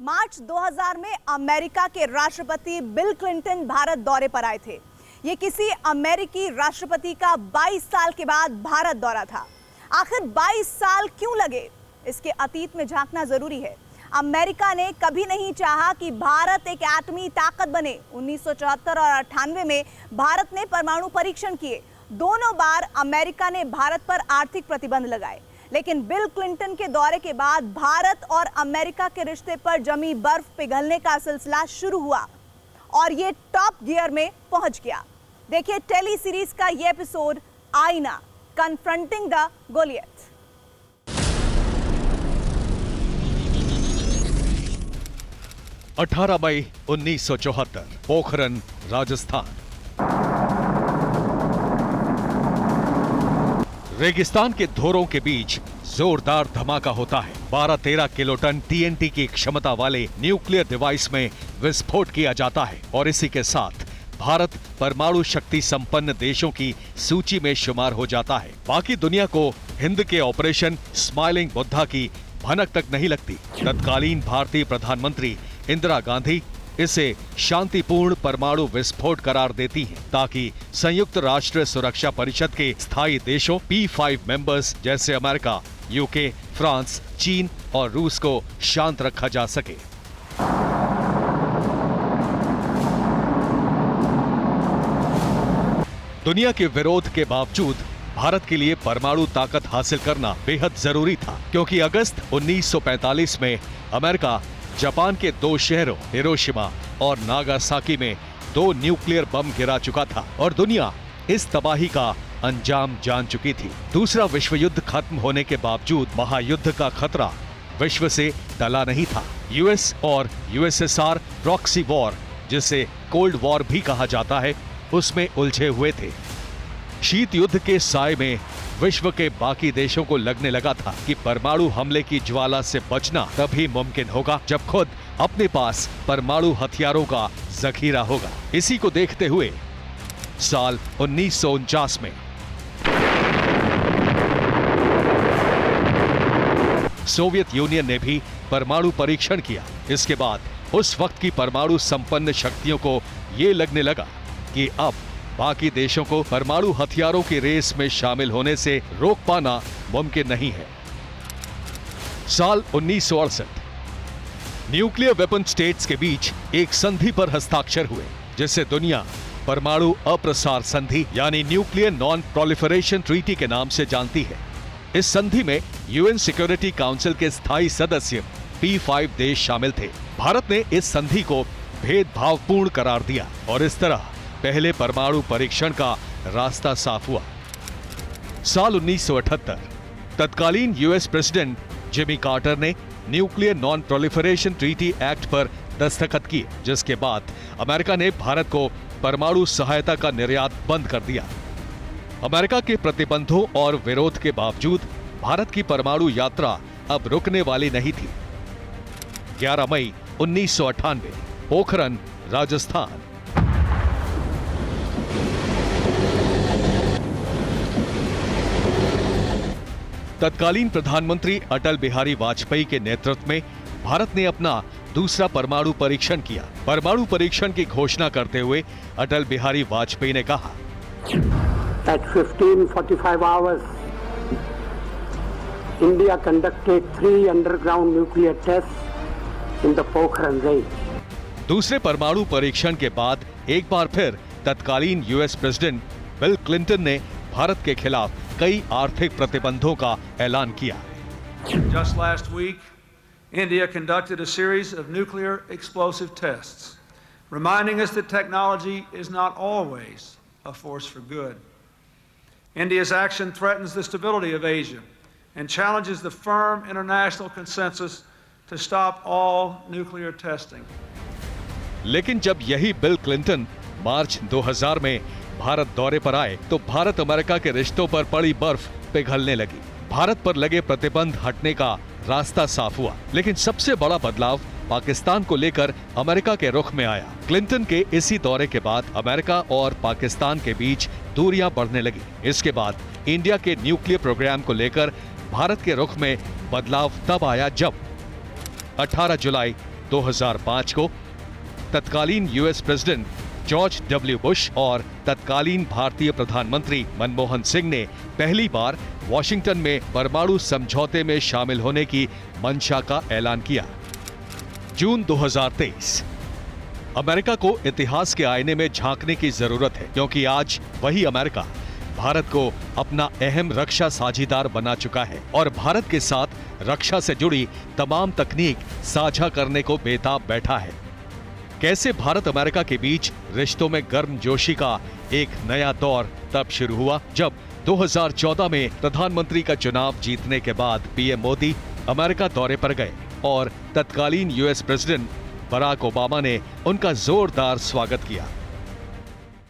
मार्च 2000 में अमेरिका के राष्ट्रपति बिल क्लिंटन भारत दौरे पर आए थे। ये किसी अमेरिकी राष्ट्रपति का 22 साल के बाद भारत दौरा था। आखिर 22 साल क्यों लगे, इसके अतीत में झांकना जरूरी है। अमेरिका ने कभी नहीं चाहा कि भारत एक एटमी ताकत बने। 1974 और 98 में भारत ने परमाणु परीक्षण किए। दोनों बार अमेरिका ने भारत पर आर्थिक प्रतिबंध लगाए, लेकिन बिल क्लिंटन के दौरे के बाद भारत और अमेरिका के रिश्ते पर जमी बर्फ पिघलने का सिलसिला शुरू हुआ और ये टॉप गियर में पहुंच गया। देखिए टेली सीरीज का ये एपिसोड, आईना, कन्फ्रंटिंग द गोलियत। अठारह मई 1974, पोखरन, राजस्थान। रेगिस्तान के धोरों के बीच जोरदार धमाका होता है। 12-13 किलोटन टीएनटी की क्षमता वाले न्यूक्लियर डिवाइस में विस्फोट किया जाता है और इसी के साथ भारत परमाणु शक्ति संपन्न देशों की सूची में शुमार हो जाता है। बाकी दुनिया को हिंद के ऑपरेशन स्माइलिंग बुद्धा की भनक तक नहीं लगती। तत्कालीन भारतीय प्रधानमंत्री इंदिरा गांधी इसे शांतिपूर्ण परमाणु विस्फोट करार देती हैं, ताकि संयुक्त राष्ट्र सुरक्षा परिषद के स्थायी देशों P5 मेंबर्स जैसे अमेरिका, यूके, फ्रांस, चीन और रूस को शांत रखा जा सके। दुनिया के विरोध के बावजूद भारत के लिए परमाणु ताकत हासिल करना बेहद जरूरी था, क्योंकि अगस्त 1945 में अमेरिका जापान के 2 शहरों हिरोशिमा और नागासाकी में 2 न्यूक्लियर बम गिरा चुका था और दुनिया इस तबाही का अंजाम जान चुकी थी। दूसरा विश्व युद्ध खत्म होने के बावजूद महायुद्ध का खतरा विश्व से टला नहीं था। यूएस और यूएसएसआर प्रॉक्सी वॉर, जिसे कोल्ड वॉर भी कहा जाता है, उसमें उलझे हुए थे। शीत युद्ध के साए में विश्व के बाकी देशों को लगने लगा था कि परमाणु हमले की ज्वाला से बचना तभी मुमकिन होगा जब खुद अपने पास परमाणु हथियारों का जखीरा होगा। इसी को देखते हुए साल 1949 में सोवियत यूनियन ने भी परमाणु परीक्षण किया। इसके बाद उस वक्त की परमाणु संपन्न शक्तियों को ये लगने लगा कि अब बाकी देशों को परमाणु हथियारों की रेस में शामिल होने से रोक पाना मुमकिन नहीं है। साल 1968 न्यूक्लियर वेपन स्टेट्स के बीच एक संधि पर हस्ताक्षर हुए, जिसे दुनिया परमाणु अप्रसार संधि यानी न्यूक्लियर नॉन प्रोलिफरेशन ट्रीटी के नाम से जानती है। इस संधि में यूएन सिक्योरिटी काउंसिल के स्थायी सदस्य P5 देश शामिल थे। भारत ने इस संधि को भेदभावपूर्ण करार दिया और इस तरह पहले परमाणु परीक्षण का रास्ता साफ हुआ। साल 1978 तत्कालीन यूएस प्रेसिडेंट जिमी कार्टर ने nuclear non proliferation treaty act पर दस्तखत किए, जिसके बाद अमेरिका ने भारत को परमाणु सहायता का निर्यात बंद कर दिया। अमेरिका के प्रतिबंधों और विरोध के बावजूद भारत की परमाणु यात्रा अब रुकने वाली नहीं थी। 11 मई 1998, पोखरन, राजस्थान। तत्कालीन प्रधानमंत्री अटल बिहारी वाजपेयी के नेतृत्व में भारत ने अपना दूसरा परमाणु परीक्षण किया। परमाणु परीक्षण की घोषणा करते हुए अटल बिहारी वाजपेयी ने कहा, At 15:45 hours, India conducted 3 underground nuclear tests in the Pokhran range. दूसरे परमाणु परीक्षण के बाद एक बार फिर तत्कालीन यूएस प्रेसिडेंट बिल क्लिंटन ने भारत के खिलाफ कई आर्थिक प्रतिबंधों का ऐलान किया। Just last week, India conducted a series of nuclear explosive tests, reminding us that technology is not always a force for good. India's action threatens the stability of Asia and challenges the firm international consensus to stop all nuclear testing. लेकिन जब यही bill Clinton मार्च 2000 में भारत दौरे पर आए, तो Bharat America के रिश्तों पर पड़ी बर्फ पिघलने लगी। भारत पर लगे प्रतिबंध हटने का रास्ता साफ हुआ, लेकिन सबसे बड़ा बदलाव पाकिस्तान को लेकर अमेरिका के रुख में आया। क्लिंटन के इसी दौरे के बाद अमेरिका और पाकिस्तान के बीच दूरियां बढ़ने लगी। इसके बाद इंडिया के न्यूक्लियर प्रोग्राम को लेकर भारत के रुख में बदलाव तब आया जब 18 जुलाई 2005 को तत्कालीन US president George W Bush और तत्कालीन भारतीय प्रधानमंत्री मनमोहन सिंह ने पहली बार वॉशिंगटन में परमाणु समझौते में शामिल होने की मंशा का ऐलान किया। जून 2023। अमेरिका को इतिहास के आईने में झांकने की जरूरत है, क्योंकि आज वही अमेरिका भारत को अपना अहम रक्षा साझीदार बना चुका है और भारत के साथ रक्षा से जुड़ी तमाम तकनीक साझा करने को बेताब बैठा है। कैसे भारत अमेरिका के बीच रिश्तों में गर्मजोशी का एक नया दौर तब शुरू हुआ जब 2014 में प्रधानमंत्री का चुनाव जीतने के बाद पीएम मोदी अमेरिका दौरे पर गए और तत्कालीन यूएस प्रेसिडेंट बराक ओबामा ने उनका जोरदार स्वागत किया।